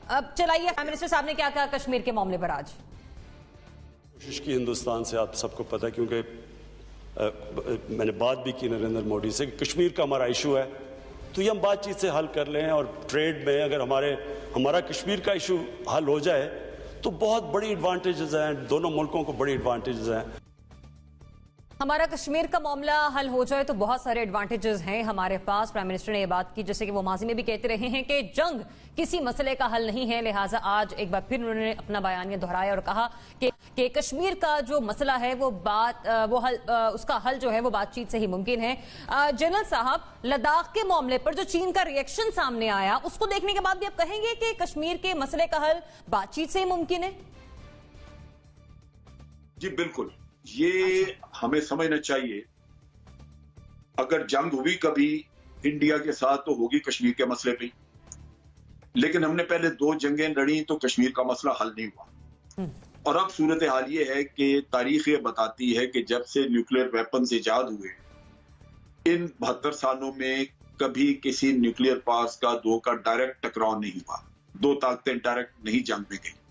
اب چلائیے prime minister صاحب نے کیا کہا کشمیر کے معاملے پر آج؟ کوشش کی ہندوستان سے، آپ سب کو پتہ ہے، کیونکہ میں نے بات بھی کی نریندر مودی سے کہ کشمیر کا ہمارا ایشو ہے تو یہ ہم بات چیت سے حل کر لیں، اور ٹریڈ میں اگر ہمارا کشمیر کا ایشو حل ہو جائے تو بہت بڑی ایڈوانٹیجز ہیں، دونوں ملکوں کو بڑی ایڈوانٹیجز ہیں۔ ہمارا کشمیر کا معاملہ حل ہو جائے تو بہت سارے ایڈوانٹیجز ہیں ہمارے پاس۔ پرائم منسٹر نے یہ بات کی جیسے کہ وہ ماضی میں بھی کہتے رہے ہیں کہ جنگ کسی مسئلے کا حل نہیں ہے، لہٰذا آج ایک بار پھر انہوں نے اپنا بیانیہ دہرایا اور کہا کہ کشمیر کا جو مسئلہ ہے اس کا حل جو ہے وہ بات چیت سے ہی ممکن ہے۔ جنرل صاحب، لداخ کے معاملے پر جو چین کا ریئیکشن سامنے آیا اس کو دیکھنے کے بعد بھی آپ کہیں گے کہ کشمیر کے مسئلے کا حل بات چیت سے ہی ممکن ہے؟ جی بالکل، یہ ہمیں سمجھنا چاہیے اگر جنگ ہوئی کبھی انڈیا کے ساتھ تو ہوگی کشمیر کے مسئلے پہ، لیکن ہم نے پہلے 2 جنگیں لڑی تو کشمیر کا مسئلہ حل نہیں ہوا۔ اور اب صورتحال یہ ہے کہ تاریخ یہ بتاتی ہے کہ جب سے نیوکلیر ویپنز ایجاد ہوئے ان 72 سالوں میں کبھی کسی نیوکلیر پاورز کا 2 کا ڈائریکٹ ٹکراؤ نہیں ہوا، 2 طاقتیں ڈائریکٹ نہیں جنگ میں گئی۔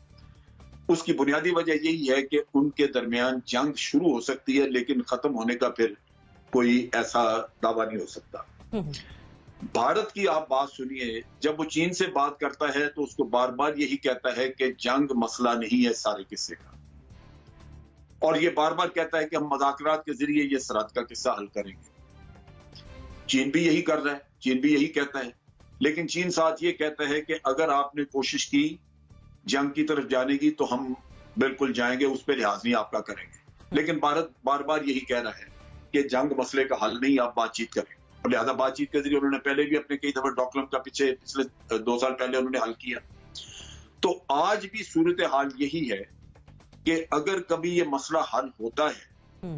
اس کی بنیادی وجہ یہی ہے کہ ان کے درمیان جنگ شروع ہو سکتی ہے لیکن ختم ہونے کا پھر کوئی ایسا دعویٰ نہیں ہو سکتا۔ بھارت کی آپ بات سنیے، جب وہ چین سے بات کرتا ہے تو اس کو بار بار یہی کہتا ہے کہ جنگ مسئلہ نہیں ہے سارے قصے کا، اور یہ بار بار کہتا ہے کہ ہم مذاکرات کے ذریعے یہ سرحد کا قصہ حل کریں گے۔ چین بھی یہی کر رہا ہے، چین بھی یہی کہتا ہے، لیکن چین ساتھ یہ کہتا ہے کہ اگر آپ نے کوشش کی جنگ کی طرف جانے کی تو ہم بالکل جائیں گے، اس پہ لحاظ نہیں آپ کا کریں گے۔ لیکن بھارت بار بار یہی کہہ رہا ہے کہ جنگ مسئلے کا حل نہیں، آپ بات چیت کریں، اور لہذا بات چیت کے ذریعے انہوں نے پہلے بھی اپنے کئی دفعہ ڈوکلم کا پچھلے 2 سال پہلے انہوں نے حل کیا۔ تو آج بھی صورتحال یہی ہے کہ اگر کبھی یہ مسئلہ حل ہوتا ہے،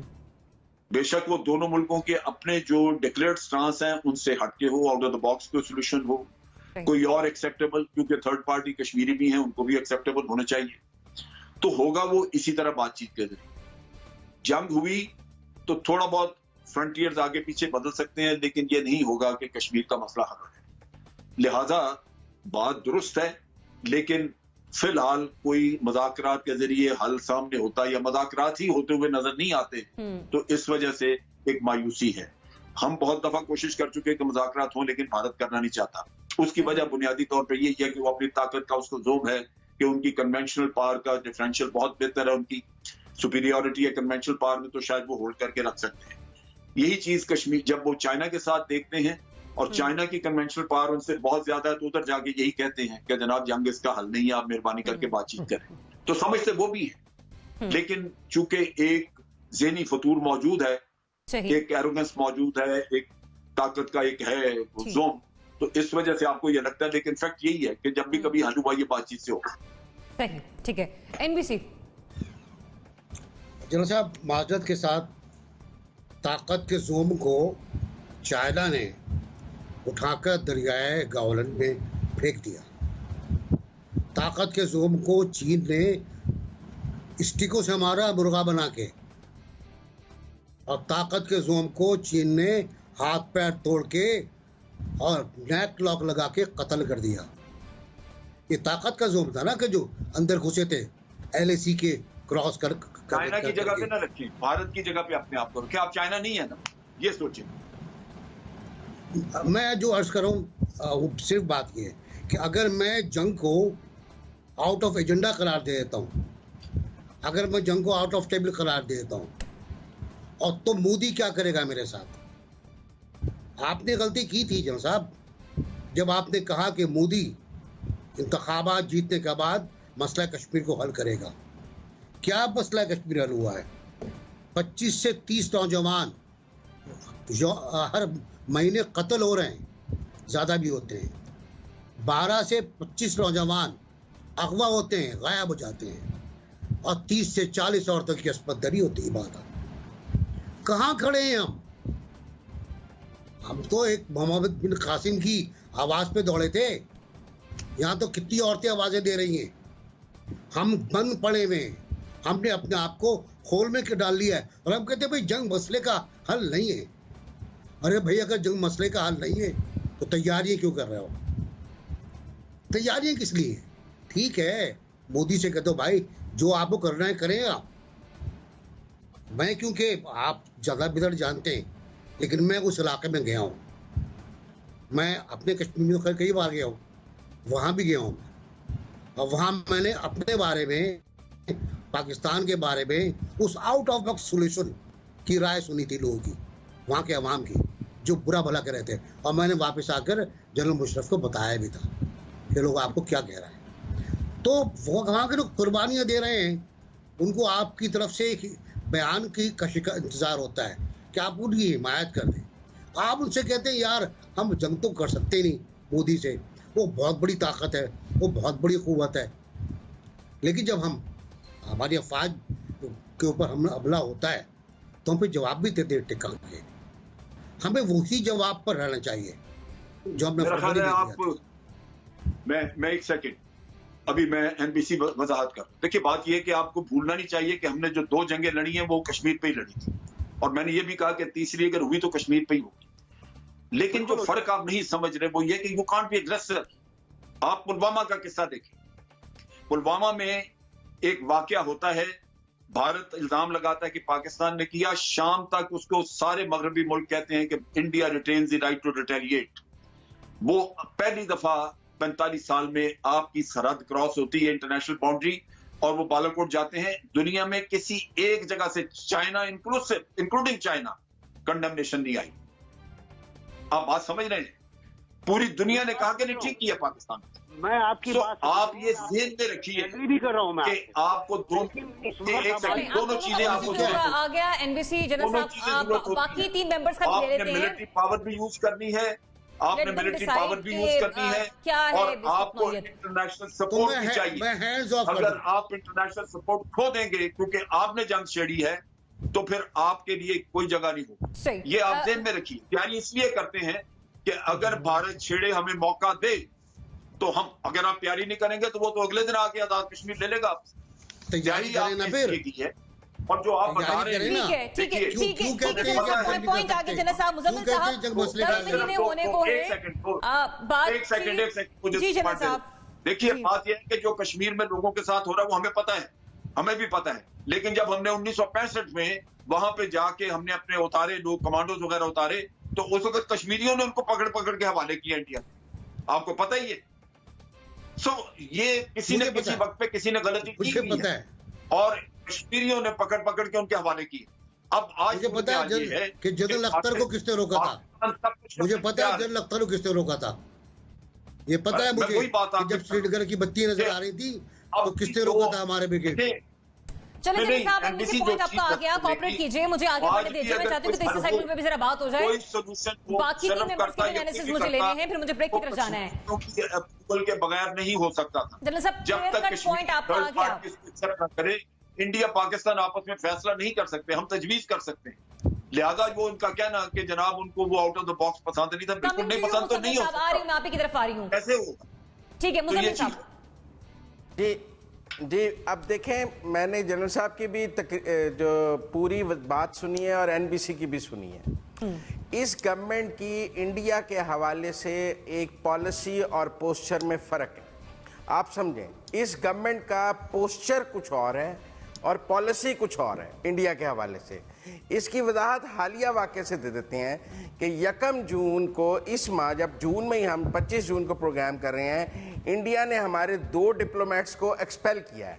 بے شک وہ دونوں ملکوں کے اپنے جو ڈکلیئرڈ سٹانس ہیں ان سے ہٹ کے ہو، آؤٹ آف دا باکس کوئی سولوشن ہو، کوئی اور ایکسیپٹیبل، کیونکہ تھرڈ پارٹی کشمیری بھی ہیں ان کو بھی ایکسیپٹیبل ہونا چاہیے، تو ہوگا وہ اسی طرح بات چیت کے ذریعے۔ جنگ ہوئی تو تھوڑا بہت فرنٹیئرز آگے پیچھے بدل سکتے ہیں، لیکن یہ نہیں ہوگا کہ کشمیر کا مسئلہ حل ہے۔ لہذا بات درست ہے، لیکن فی الحال کوئی مذاکرات کے ذریعے حل سامنے ہوتا یا مذاکرات ہی ہوتے ہوئے نظر نہیں آتے، تو اس وجہ سے ایک مایوسی ہے۔ ہم بہت دفعہ کوشش کر چکے کہ مذاکرات ہوں لیکن بھارت کرنا نہیں چاہتا۔ اس کی وجہ بنیادی طور پہ یہ ہے کہ وہ اپنی طاقت کا اس کو زوم ہے کہ ان کی کنونشنل پاور کا ڈفرینشیل بہت بہتر ہے، ان کی سپیریورٹی ہے کنونشنل پاور میں، تو شاید وہ ہولڈ کر کے رکھ سکتے ہیں۔ یہی چیز کشمیر جب وہ چائنا کے ساتھ دیکھتے ہیں اور چائنا کی کنونشنل پاور ان سے بہت زیادہ ہے تو ادھر جا کے یہی کہتے ہیں کہ جناب جنگ اس کا حل نہیں ہے، آپ مہربانی کر کے بات چیت کریں، تو سمجھتے وہ بھی ہے، لیکن چونکہ ایک ذہنی فطور موجود ہے، ایک ایروگنس موجود ہے، ایک طاقت کا ایک ہے زوم، تو اس وجہ سے آپ کو یہ لگتا ہے، لیکن فیکٹ یہی ہے کہ جب بھی کبھی حل ہوا یہ بات چیت سے ہوگا۔ ٹھیک ہے۔ این بی سی جنرل صاحب، معذرت کے ساتھ طاقت کے زوم کو چائنا نے اٹھا کر دریائے گاولن میں پھینک دیا، طاقت کے زوم کو چین نے اسٹیکوں سے مارا مرغا بنا کے، اور طاقت کے زوم کو چین نے ہاتھ پیر توڑ کے اور نیک لاک لگا کے قتل کر دیا۔ یہ طاقت کا زوم تھا نا کہ جو اندر گھسے تھے ایل اے سی کے کراس کر چائنا کی جگہ پہ نہ رکھیں، بھارت کی جگہ پہ اپنے آپ کو رکھیں، آپ چائنا نہیں ہے نا، یہ سوچیں۔ میں جو عرض کروں صرف بات یہ ہے کہ اگر میں جنگ کو آؤٹ آف ایجنڈا قرار دے دیتا ہوں، اگر میں جنگ کو آؤٹ آف ٹیبل قرار دے دیتا ہوں، اور تو مودی کیا کرے گا میرے ساتھ؟ آپ نے غلطی کی تھی جنرل صاحب جب آپ نے کہا کہ مودی انتخابات جیتنے کے بعد مسئلہ کشمیر کو حل کرے گا۔ کیا مسئلہ کشمیر حل ہوا ہے؟ 25 سے 30 نوجوان ہر مہینے قتل ہو رہے ہیں، زیادہ بھی ہوتے ہیں، 12 سے 25 نوجوان اغوا ہوتے ہیں، غائب ہو جاتے ہیں، اور 30 سے 40 عورتوں کی عصمت دری ہوتی ہے۔ بات کہاں کھڑے ہیں ہم تو ایک محمد بن قاسم کی آواز پہ دوڑے تھے، یہاں تو کتنی عورتیں آوازیں دے رہی ہیں، ہم بند پڑے ہوئے، ہم نے اپنے آپ کو کھول میں کے ڈال لیا ہے، اور ہم کہتے ہیں بھائی جنگ مسئلے کا حل نہیں ہے۔ ارے بھائی اگر جنگ مسئلے کا حل نہیں ہے تو تیاریاں کیوں کر رہے ہو؟ تیاریاں کس لیے؟ ٹھیک ہے مودی سے کہتے ہو بھائی جو آپ کو کرنا ہے کریں آپ. میں کیونکہ آپ زیادہ بدر جانتے ہیں لیکن میں اس علاقے میں گیا ہوں. میں اپنے کشمیر میں کئی بار گیا ہوں, وہاں بھی گیا ہوں اور وہاں میں نے اپنے بارے میں پاکستان کے بارے میں اس آؤٹ آف باکس سولوشن کی رائے سنی تھی لوگوں کی, وہاں کے عوام کی, جو برا بھلا کر رہے تھے. اور میں نے واپس آ کر جنرل مشرف کو بتایا بھی تھا کہ لوگ آپ کو کیا کہہ رہا ہے. تو وہاں کے لوگ قربانیاں دے رہے ہیں, ان کو آپ کی طرف سے بیان کی کشش کا انتظار ہوتا ہے کہ آپ ان کی حمایت کر دیں. آپ ان سے کہتے ہیں یار ہم جنگ تو کر سکتے نہیں مودی سے, وہ بہت بڑی طاقت ہے, وہ بہت بڑی قوت ہے, لیکن جب ہماری افواج کے اوپر حملہ ہوتا ہے تو ہم پہ جواب بھی دیتے ٹکا کے. ہمیں وہی جواب پر رہنا چاہیے جو ہم نے میرا خیال ہے. آپ میں ایک سیکنڈ ابھی میں این بی سی وضاحت کر. دیکھیے بات یہ کہ آپ کو بھولنا نہیں چاہیے کہ ہم نے جو 2 جنگیں لڑی ہیں وہ کشمیر پہ ہی لڑی تھی, اور میں نے یہ بھی کہا کہ تیسری اگر ہوئی تو کشمیر پہ ہی ہوگی. لیکن جو فرق آپ نہیں سمجھ رہے وہ یہ کہ یو کانٹ بی اگریسر. آپ پلوامہ کا قصہ دیکھیں. پلوامہ میں ایک واقعہ ہوتا ہے, بھارت الزام لگاتا ہے کہ پاکستان نے کیا, شام تک اس کو سارے مغربی ملک کہتے ہیں کہ India retains the right to retaliate. وہ پہلی دفعہ 45 سال میں آپ کی سرحد کراس ہوتی ہے, انٹرنیشنل باؤنڈری, اور وہ بالاکوٹ جاتے ہیں. دنیا میں کسی ایک جگہ سے, چائنا انکلوڈنگ چائنا, کنڈمنیشن نہیں آئی. آپ بات سمجھ رہے ہیں؟ پوری دنیا نے کہا کہ نہیں ٹھیک کیا پاکستان. میں آپ کی بات آپ یہ ذہن میں رکھیے بھی کر رہا ہوں کہ آپ کو دونوں چیزیں آپ کو آ گیا این بی سی جنرل صاحب, باقی 3 ممبرز کا بھی لے لیتے ہیں. ملٹری پاور بھی یوز کرنی ہے, آپ نے ملٹری پاور بھی یوز کرنی ہے, اور آپ کو انٹرنیشنل سپورٹ بھی چاہیے. اگر آپ انٹرنیشنل سپورٹ کھو دیں گے کیونکہ آپ نے جنگ چھیڑی ہے تو پھر آپ کے لیے کوئی جگہ نہیں ہوگی. یہ آپ ذہن میں رکھیے. یعنی اس لیے کرتے ہیں کہ اگر بھارت چھیڑے ہمیں موقع دے تو ہم, اگر آپ پیاری نہیں کریں گے تو وہ تو اگلے دن آ کے آزاد کشمیر لے لے گا. تیاری آپ نے کی ہے, اور جو آپ بتا رہے ہیں ٹھیک ہے پوائنٹ آگے جنرل صاحب, مزمل صاحب 10 مہینے ہونے کو ہے. ایک سیکنڈ جی جنرل صاحب دیکھیے, بات یہ ہے کہ جو کشمیر میں لوگوں کے ساتھ ہو رہا ہے وہ ہمیں پتہ ہے, ہمیں بھی پتہ ہے. لیکن جب ہم نے 1965 میں وہاں پہ جا کے ہم نے اپنے اتارے لوگ, کمانڈوز وغیرہ اتارے, تو اس وقت کشمیریوں نے ان کو پکڑ پکڑ کے حوالے کیا انڈیا. آپ کو پتہ ہی ہے. یہ کسی نے کسی وقت پہ کسی نے غلطی کی ہے, اور کشمیریوں نے پکڑ پکڑ کے ان کے حوالے کی. اب آج مجھے پتا ہے کہ جنرل اختر کو کس نے روکا تھا, مجھے پتا ہے جنرل اختر کو کس نے روکا تھا, یہ پتا ہے مجھے. جب سری نگر کی بتی نظر آ رہی تھی تو کس نے روکا تھا ہمارے بریگیڈ. چلیں جنرل صاحب, ان سے پوائنٹ آپ کا آ گیا, کوآپریٹ کیجئے, مجھے آگے بڑھنے دیجئے. میں چاہتی ہوں کہ تیسرے سیگمنٹ پہ بھی ذرا بات ہو جائے. باقی 3 ممبرز کے انالیسس مجھے لینے ہیں, پھر مجھے بریک کی طرف جانا ہے. اپروول کے بغیر نہیں ہو سکتا تھا. جنرل صاحب کلیئر کٹ پوائنٹ آپ کا آ گیا. انڈیا پاکستان آپس میں فیصلہ نہیں کر سکتے, ہم تجویز کر سکتے ہیں. لہذا وہ ان کا کہنا کہ جناب ان کو وہ آؤٹ آف دا باکس پسند نہیں تھا, بالکل نہیں پسند تو نہیں ہو سکتا. آ رہی ہوں, میں آپ کی طرف آ رہی ہوں. کیسے ہوگا؟ ٹھیک ہے مزمل صاحب. جی اب دیکھیں, میں نے جنرل صاحب کی بھی جو پوری بات سنی ہے اور این بی سی کی بھی سنی ہے. اس گورنمنٹ کی انڈیا کے حوالے سے ایک پالیسی اور پوسچر میں فرق ہے. آپ سمجھیں, اس گورنمنٹ کا پوسچر کچھ اور ہے اور پالیسی کچھ اور ہے انڈیا کے حوالے سے. اس کی وضاحت حالیہ واقعے سے دے دیتے ہیں کہ 1 جون کو اس ماہ, جب جون میں ہی ہم 25 جون کو پروگرام کر رہے ہیں, انڈیا نے ہمارے 2 ڈپلومیٹس کو ایکسپیل کیا ہے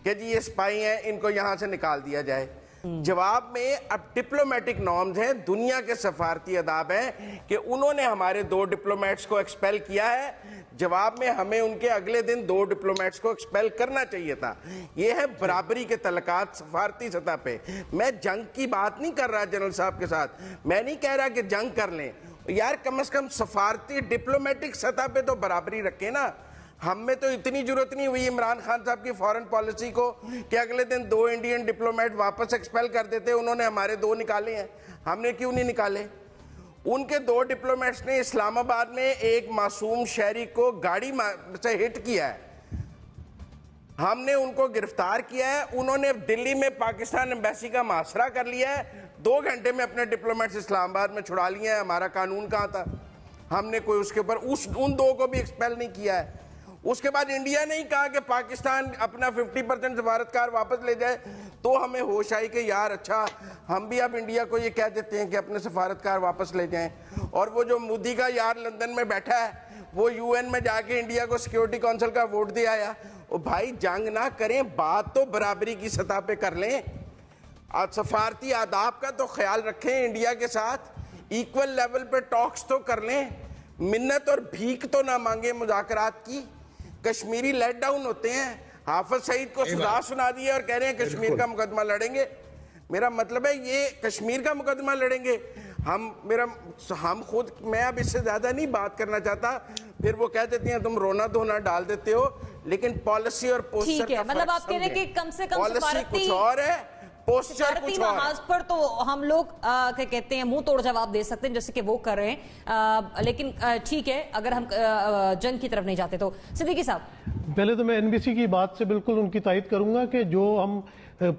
کہ جی یہ سپائی ہیں, ان کو یہاں سے نکال دیا جائے. جواب میں اب ڈپلومیٹک نارمز ہیں, دنیا کے سفارتی آداب ہیں کہ انہوں نے ہمارے 2 ڈپلومیٹس کو ایکسپیل کیا ہے. جواب میں ہمیں ان کے اگلے دن 2 ڈپلومیٹس کو ایکسپیل کرنا چاہیے تھا. یہ ہے برابری کے تعلقات سفارتی سطح پہ. میں جنگ کی بات نہیں کر رہا جنرل صاحب کے ساتھ, میں نہیں کہہ رہا کہ جنگ کر لیں یار, کم از کم سفارتی ڈپلومیٹک سطح پہ تو برابری رکھیں نا. ہم میں تو اتنی ضرورت نہیں ہوئی عمران خان صاحب کی فورن پالیسی کو کہ اگلے دن 2 انڈین ڈپلومیٹ واپس ایکسپیل کر دیتے. انہوں نے ہمارے 2 نکالے ہیں, ہم نے کیوں نہیں نکالے؟ ان کے 2 ڈپلومیٹس نے اسلام آباد میں ایک معصوم شہری کو گاڑی سے ہٹ کیا ہے, ہم نے ان کو گرفتار کیا ہے. انہوں نے دلی میں پاکستان ایمبیسی کا محاصرہ کر لیا ہے, 2 گھنٹے میں اپنے ڈپلومیٹس اسلام آباد میں چھڑا لیے ہیں. ہمارا قانون کہاں تھا؟ ہم نے کوئی اس کے اوپر ان 2 کو بھی ایکسپیل نہیں کیا ہے. اس کے بعد انڈیا نے ہی کہا کہ پاکستان اپنا 50% سفارتکار واپس لے جائے, تو ہمیں ہوش آئی کہ یار اچھا ہم بھی اب انڈیا کو یہ کہہ دیتے ہیں کہ اپنے سفارتکار واپس لے جائیں. اور وہ جو مودی کا یار لندن میں بیٹھا ہے وہ یو این میں جا کے انڈیا کو سیکیورٹی کونسل کا ووٹ دے آیا. بھائی جنگ نہ کریں, بات تو برابری کی سطح پہ کر لیں, سفارتی آداب کا تو خیال رکھیں, انڈیا کے ساتھ ایکول لیول پہ ٹاکس تو کر لیں, منت اور بھیک تو نہ مانگیں مذاکرات کی. کشمیری لیٹ ڈاؤن ہوتے ہیں, حافظ سعید کو سزا سنا دی اور کہہ رہے ہیں کشمیر کا مقدمہ لڑیں گے. میرا مطلب ہے یہ کشمیر کا مقدمہ لڑیں گے ہم خود, میں اب اس سے زیادہ نہیں بات کرنا چاہتا, پھر وہ کہہ دیتی ہیں تم رونا دھونا ڈال دیتے ہو, لیکن پالیسی اور پوسچر ٹھیک ہے, مطلب آپ کہہ رہے ہیں کہ کم سے کم پالیسی کچھ اور ہے, پوسچر کچھ اور ہے. محاذ پر تو ہم لوگ کیا کہتے ہیں منہ توڑ جواب دے سکتے ہیں جیسے کہ وہ کر رہے ہیں, لیکن ٹھیک ہے اگر ہم جنگ کی طرف نہیں جاتے تو. صدیقی صاحب, پہلے تو میں این بی سی کی بات سے بالکل ان کی تائید کروں گا کہ جو ہم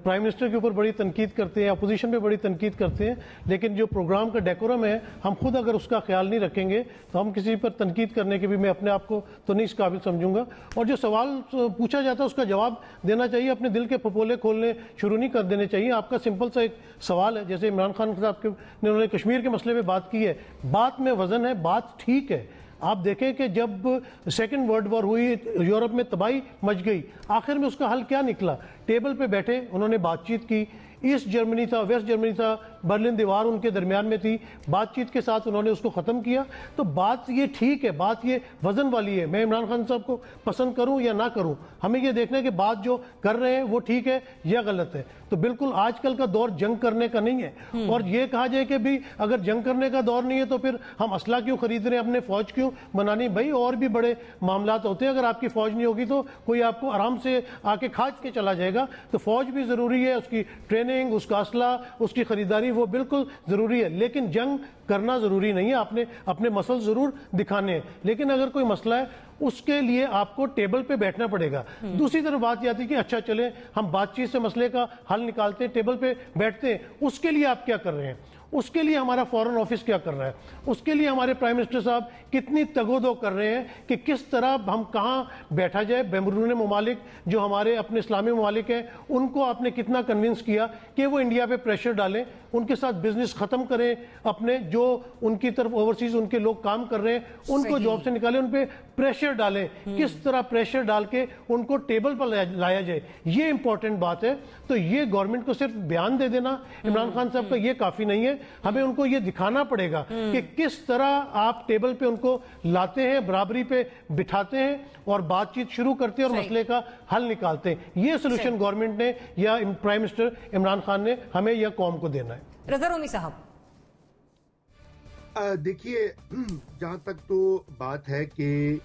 پرائم منسٹر کے اوپر بڑی تنقید کرتے ہیں, اپوزیشن پہ بڑی تنقید کرتے ہیں, لیکن جو پروگرام کا ڈیکورم ہے ہم خود اگر اس کا خیال نہیں رکھیں گے تو ہم کسی پر تنقید کرنے کے بھی میں اپنے آپ کو تو نہیں اس قابل سمجھوں گا. اور جو سوال پوچھا جاتا ہے اس کا جواب دینا چاہیے, اپنے دل کے پھپولے کھولنے شروع نہیں کر دینے چاہیے. آپ کا سمپل سا ایک سوال ہے, جیسے عمران خان صاحب نے انہوں نے کشمیر کے مسئلے پہ بات کی ہے, بات میں وزن ہے, بات ٹھیک ہے. آپ دیکھیں کہ جب سیکنڈ ورلڈ وار ہوئی, یورپ میں تباہی مچ گئی, آخر میں اس کا حل کیا نکلا؟ ٹیبل پہ بیٹھے, انہوں نے بات چیت کی, ایسٹ جرمنی تھا, ویسٹ جرمنی تھا, برلن دیوار ان کے درمیان میں تھی, بات چیت کے ساتھ انہوں نے اس کو ختم کیا. تو بات یہ ٹھیک ہے, بات یہ وزن والی ہے. میں عمران خان صاحب کو پسند کروں یا نہ کروں, ہمیں یہ دیکھنا ہے کہ بات جو کر رہے ہیں وہ ٹھیک ہے یا غلط ہے. تو بالکل آج کل کا دور جنگ کرنے کا نہیں ہے, اور یہ کہا جائے کہ بھی اگر جنگ کرنے کا دور نہیں ہے تو پھر ہم اسلحہ کیوں خرید رہے ہیں, اپنے فوج کیوں بنانی؟ بھائی اور بھی بڑے معاملات ہوتے ہیں, اگر آپ کی فوج نہیں ہوگی تو کوئی آپ کو آرام سے آ کے کھاج کے چلا جائے گا. تو فوج بھی ضروری ہے, اس کی ٹریننگ, اس کا اسلحہ, اس کی خریداری وہ بالکل ضروری ہے, لیکن جنگ کرنا ضروری نہیں ہے. آپ نے اپنے مسل ضرور دکھانے ہیں, لیکن اگر کوئی مسئلہ ہے اس کے لیے آپ کو ٹیبل پہ بیٹھنا پڑے گا. دوسری طرف بات یہ آتی ہے کہ اچھا چلیں ہم بات چیت سے مسئلے کا حل نکالتے ہیں, ٹیبل پہ بیٹھتے ہیں, اس کے لیے آپ کیا کر رہے ہیں؟ اس کے لیے ہمارا فورن آفس کیا کر رہا ہے؟ اس کے لیے ہمارے پرائم منسٹر صاحب کتنی تگودو کر رہے ہیں کہ کس طرح ہم کہاں بیٹھا جائے؟ بیرون ممالک جو ہمارے اپنے اسلامی ممالک ہیں ان کو آپ نے کتنا کنونس کیا کہ وہ انڈیا پہ پریشر ڈالیں, ان کے ساتھ بزنس ختم کریں, اپنے جو ان کی طرف اوورسیز ان کے لوگ کام کر رہے ہیں ان کو جاب سے نکالیں, ان پہ پریشر ڈالیں, کس طرح پریشر ڈال کے ان کو ٹیبل پر لایا جائے, یہ امپورٹنٹ بات ہے. تو یہ گورنمنٹ کو صرف بیان دے دینا عمران خان صاحب کا یہ کافی نہیں ہے, ہمیں ان کو یہ دکھانا پڑے گا کہ کس طرح آپ ٹیبل پہ ان کو لاتے ہیں, برابری پہ بٹھاتے ہیں اور بات چیت شروع کرتے ہیں اور مسئلے کا حل نکالتے ہیں. یہ سلوشن گورنمنٹ نے یا پرائم منسٹر عمران خان نے ہمیں یا قوم کو دینا ہے. رضا رومی صاحب, دیکھیے جہاں تک تو بات ہے کہ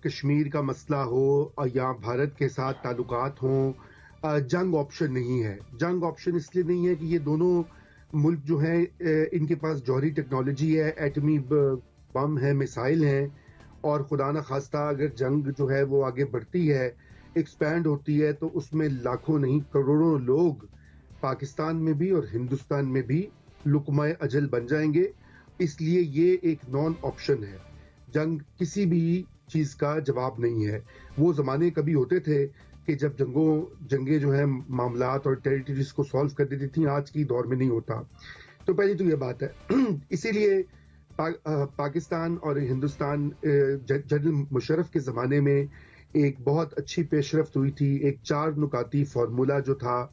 کشمیر کا مسئلہ ہو یا بھارت کے ساتھ تعلقات ہوں, جنگ آپشن نہیں ہے. جنگ آپشن اس لیے نہیں ہے کہ یہ دونوں ملک جو ہیں ان کے پاس جوہری ٹیکنالوجی ہے, ایٹمی بم ہے, میسائل ہیں, اور خدا نہ خواستہ اگر جنگ جو ہے وہ آگے بڑھتی ہے, ایکسپینڈ ہوتی ہے, تو اس میں لاکھوں نہیں کروڑوں لوگ پاکستان میں بھی اور ہندوستان میں بھی لقمہ اجل بن جائیں گے. اس لیے یہ ایک نان آپشن ہے. جنگ کسی بھی چیز کا جواب نہیں ہے. وہ زمانے کبھی ہوتے تھے کہ جب جنگیں جو ہیں معاملات اور ٹیریٹریز کو سالو کر دیتی تھیں, آج کی دور میں نہیں ہوتا. تو پہلی تو یہ بات ہے. اسی لیے پاکستان اور ہندوستان جنرل مشرف کے زمانے میں ایک بہت اچھی پیش رفت ہوئی تھی. ایک 4 نکاتی فارمولا جو تھا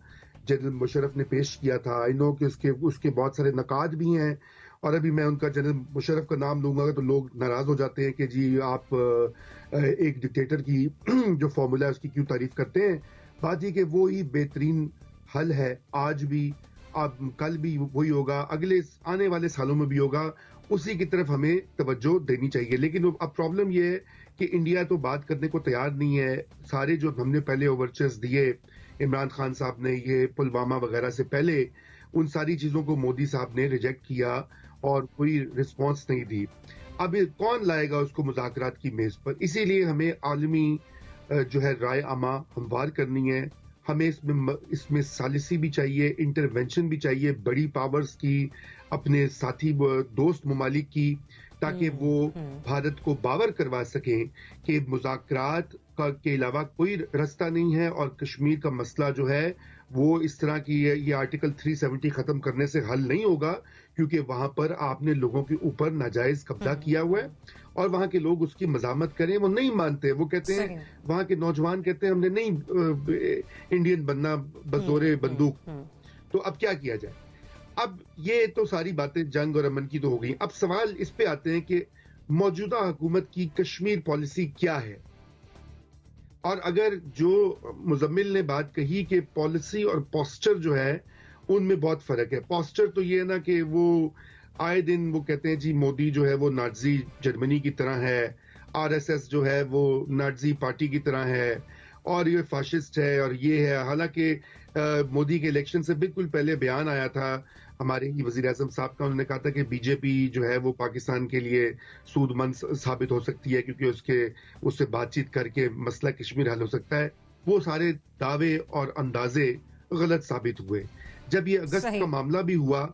جنرل مشرف نے پیش کیا تھا. آئی نو کہ اس کے بہت سارے نقاد بھی ہیں, اور ابھی میں ان کا جنرل مشرف کا نام لوں گا تو لوگ ناراض ہو جاتے ہیں کہ جی آپ ایک ڈکٹیٹر کی جو فارمولا ہے اس کی کیوں تعریف کرتے ہیں. بات یہ کہ وہی بہترین حل ہے, آج بھی, اب کل بھی وہی ہوگا, اگلے آنے والے سالوں میں بھی ہوگا. اسی کی طرف ہمیں توجہ دینی چاہیے. لیکن اب پرابلم یہ ہے کہ انڈیا تو بات کرنے کو تیار نہیں ہے. سارے جو ہم نے پہلے اوورچرز دیے عمران خان صاحب نے, یہ پلوامہ وغیرہ سے پہلے, ان ساری چیزوں کو مودی صاحب نے ریجیکٹ کیا اور کوئی رسپانس نہیں دی. اب کون لائے گا اس کو مذاکرات کی میز پر؟ اسی لیے ہمیں عالمی جو ہے رائے عامہ ہموار کرنی ہے. ہمیں اس میں ثالثی بھی چاہیے, انٹرونشن بھی چاہیے, بڑی پاورز کی, اپنے ساتھی دوست ممالک کی, تاکہ وہ بھارت کو باور کروا سکیں کہ مذاکرات کے علاوہ کوئی راستہ نہیں ہے اور کشمیر کا مسئلہ جو ہے وہ اس طرح کی یہ آرٹیکل 370 ختم کرنے سے حل نہیں ہوگا، کیونکہ وہاں پر آپ نے لوگوں کے اوپر ناجائز قبضہ کیا ہوا ہے اور وہاں کے لوگ اس کی مزاحمت کریں، وہ نہیں مانتے، وہ کہتے ہیں وہاں کے نوجوان کہتے ہیں ہم نے نہیں انڈین بننا بزور بندوق۔ تو اب کیا کیا جائے؟ اب یہ تو ساری باتیں جنگ اور امن کی تو ہو گئی، اب سوال اس پہ آتے ہیں کہ موجودہ حکومت کی کشمیر پالیسی کیا ہے؟ اور اگر جو مزمل نے بات کہی کہ پالیسی اور پوسچر جو ہے ان میں بہت فرق ہے۔ پوسچر تو یہ ہے نا کہ وہ آئے دن وہ کہتے ہیں جی مودی جو ہے وہ نازی جرمنی کی طرح ہے، آر ایس ایس جو ہے وہ نازی پارٹی کی طرح ہے اور یہ فاشسٹ ہے اور یہ ہے، حالانکہ مودی کے الیکشن سے بالکل پہلے بیان آیا تھا ہمارے ہی وزیر اعظم صاحب کا، انہوں نے کہا تھا کہ بی جے پی جو ہے وہ پاکستان کے لیے سود مند ثابت ہو سکتی ہے کیونکہ اس سے بات چیت کر کے مسئلہ کشمیر حل ہو سکتا ہے۔ وہ سارے دعوے اور اندازے غلط ثابت ہوئے۔ جب یہ اگست کا معاملہ بھی ہوا،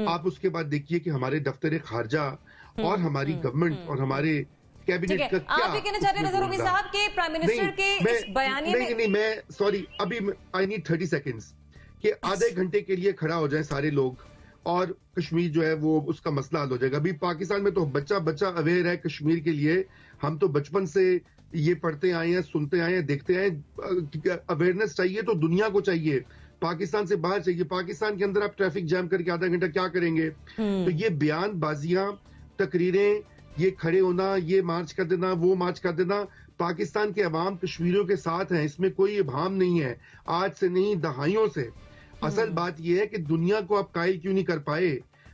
آپ اس کے بعد دیکھیے کہ ہمارے دفتر خارجہ اور ہماری گورنمنٹ اور ہمارے کیبنٹ کا کیا، آپ یہ کہنا چاہ رہے ہیں نظر رمی صاحب کہ پرائم منسٹر کے اس بیانیے میں نہیں میں سوری ابھی آئی نیڈ 30 سیکنڈز کہ آدھے گھنٹے کے لیے کھڑا ہو جائیں سارے لوگ اور کشمیر جو ہے وہ اس کا مسئلہ حل ہو جائے گا۔ ابھی پاکستان میں تو بچہ اویئر ہے کشمیر کے لیے، ہم تو بچپن سے یہ پڑھتے آئے ہیں، سنتے آئے ہیں، دیکھتے آئے ہیں۔ اویئرنیس چاہیے تو دنیا کو چاہیے، پاکستان سے باہر چاہیے۔ پاکستان کے اندر آپ ٹریفک جام کر کے آدھا گھنٹہ کیا کریں گے؟ تو یہ بیان بازیاں، تقریریں، یہ کھڑے ہونا، یہ مارچ کر دینا، وہ مارچ کر دینا، پاکستان کے عوام کشمیریوں کے ساتھ ہیں، اس میں کوئی ابہام نہیں ہے، آج سے نہیں دہائیوں سے۔ اصل بات یہ ہے کہ دنیا کو آپ قائل کیوں نہیں کر پائے؟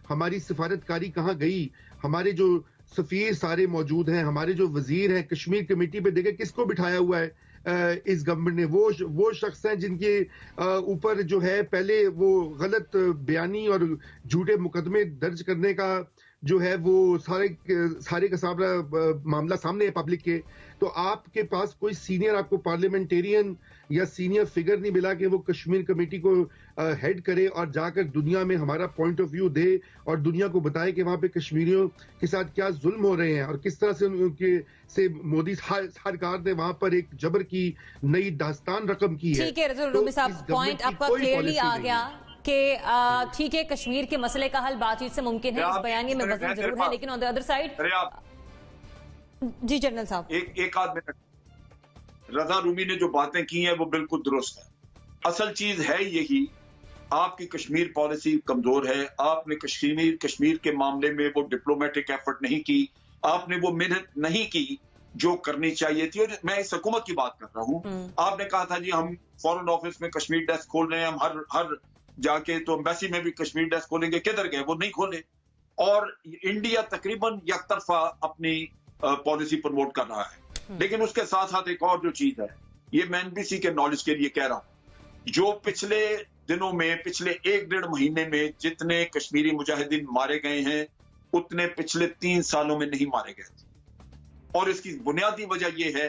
ہماری سفارتکاری کہاں گئی؟ ہمارے جو سفیر سارے موجود ہیں، ہمارے جو وزیر ہیں، کشمیر کمیٹی پہ دیکھیں کس کو بٹھایا ہوا ہے اس گورنمنٹ نے؟ وہ شخص ہیں جن کے اوپر جو ہے پہلے وہ غلط بیانی اور جھوٹے مقدمے درج کرنے کا جو ہے وہ سارے کا سارا معاملہ سامنے ہے پبلک کے۔ تو آپ کے پاس کوئی سینئر آپ کو پارلیمنٹیرین یا سینئر فگر نہیں ملا کہ وہ کشمیر کمیٹی کو ہیڈ کرے اور جا کر دنیا میں ہمارا پوائنٹ آف ویو دے اور دنیا کو بتائے کہ وہاں پہ کشمیریوں کے ساتھ کیا ظلم ہو رہے ہیں اور کس طرح سے مودی سرکار نے وہاں پر ایک جبر کی نئی داستان رقم کی ہے۔ ٹھیک ہے نظر رمی صاحب، پوائنٹ آپ کا کلیئرلی آ گیا کہ ٹھیک ہے کشمیر کے مسئلے کا حل بات چیت سے ممکن ہے، اس بیانیے میں وزن ضرور ہے، لیکن آن دی ادر سائڈ جی جنرل صاحب ایک آدھ منٹ، رضا رومی نے جو باتیں کی ہیں وہ بالکل درست ہے۔ اصل چیز ہے یہی، آپ کی کشمیر پالیسی کمزور ہے، آپ نے کشمیر کے معاملے میں وہ ڈپلومیٹک ایفرٹ نہیں کی، آپ نے وہ محنت نہیں کی جو کرنی چاہیے تھی۔ اور میں اس حکومت کی بات کر رہا ہوں، آپ نے کہا تھا جی ہم فورن آفس میں کشمیر ڈیسک کھول رہے ہیں، ہم ہر جا کے تو ایمبیسی میں بھی کشمیر ڈیسک کھولیں گے، کدھر گئے؟ وہ نہیں کھولے۔ اور انڈیا تقریباً یک طرفہ اپنی پالیسی پروموٹ کر رہا ہے، لیکن اس کے ساتھ ساتھ ایک اور جو چیز ہے، یہ میں NBC کے نالج کے لیے کہہ رہا ہوں، جو پچھلے دنوں میں، پچھلے 1.5 مہینے میں جتنے کشمیری مجاہدین مارے گئے ہیں اتنے پچھلے 3 سالوں میں نہیں مارے گئے تھے۔ اور اس کی بنیادی وجہ یہ ہے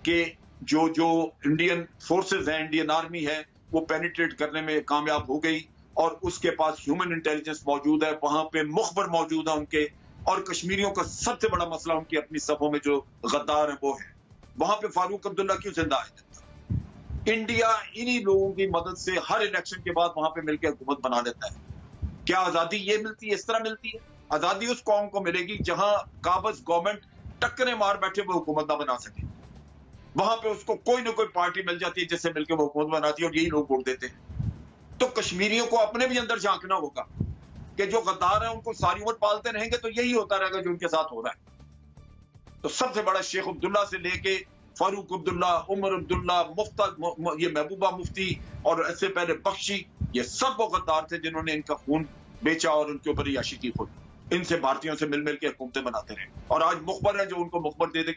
کہ جو انڈین فورسز ہیں، انڈین آرمی ہے، وہ پینیٹریٹ کرنے میں کامیاب ہو گئی اور اس کے پاس ہیومن انٹیلیجنس موجود ہے، وہاں پہ مخبر موجود ہے ان کے، اور کشمیریوں کا سب سے بڑا مسئلہ ان کی اپنی صفوں میں جو غدار ہیں وہ ہے۔ وہاں پہ فاروق عبداللہ کیوں زندہ ہے؟ انڈیا انہی لوگوں کی مدد سے ہر الیکشن کے بعد وہاں پہ مل کے حکومت بنا لیتا ہے۔ کیا آزادی یہ ملتی ہے؟ اس طرح ملتی ہے؟ آزادی اس قوم کو ملے گی جہاں قابض گورنمنٹ ٹکریں مار بیٹھے وہ حکومت نہ بنا سکے، وہاں پہ اس کو کوئی نہ کوئی پارٹی مل جاتی ہے جس سے مل کے وہ حکومت بناتی ہے اور یہی لوگ ووٹ دیتے ہیں۔ تو کشمیریوں کو اپنے بھی اندر جھانکنا ہوگا کہ جو غدار ہیں ان کو ساری عمر پالتے رہیں گے تو یہی ہوتا رہے گا جو ان کے ساتھ ہو رہا ہے۔ تو سب سے بڑا شیخ عبداللہ سے لے کے فاروق عبداللہ، عمر عبداللہ، یہ محبوبہ مفتی اور اس سے پہلے بخشی، یہ سب وہ غدار تھے جنہوں نے ان کا خون بیچا اور ان کے اوپر عیاشی کی خود۔ ان سے بھارتیوں سے مل کے حکومتیں بناتے رہے اور آج مخبر ہے جو ان کو مخبر دے دے،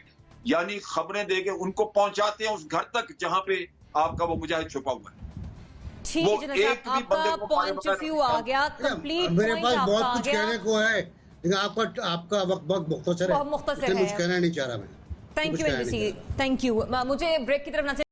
یعنی خبریں دے کے ان کو پہنچاتے ہیں اس گھر تک جہاں پہ آپ کا وہ مجاہد چھپا ہوا ہے۔ ٹھیک ہے جنرل صاحب، آپ کا پوائنٹ آف ویو آ گیا، کمپلیٹ میرے پوائنٹ پاس آپ بہت کا آ کچھ گیا۔ کہنے کو ہے لیکن آپ کا وقت بہت مختصر ہے، بہت مختصر اس لیے ہے۔ کچھ کہنا نہیں چاہ رہا میں۔ Thank you NBC، thank you. مجھے بریک کی طرف نہ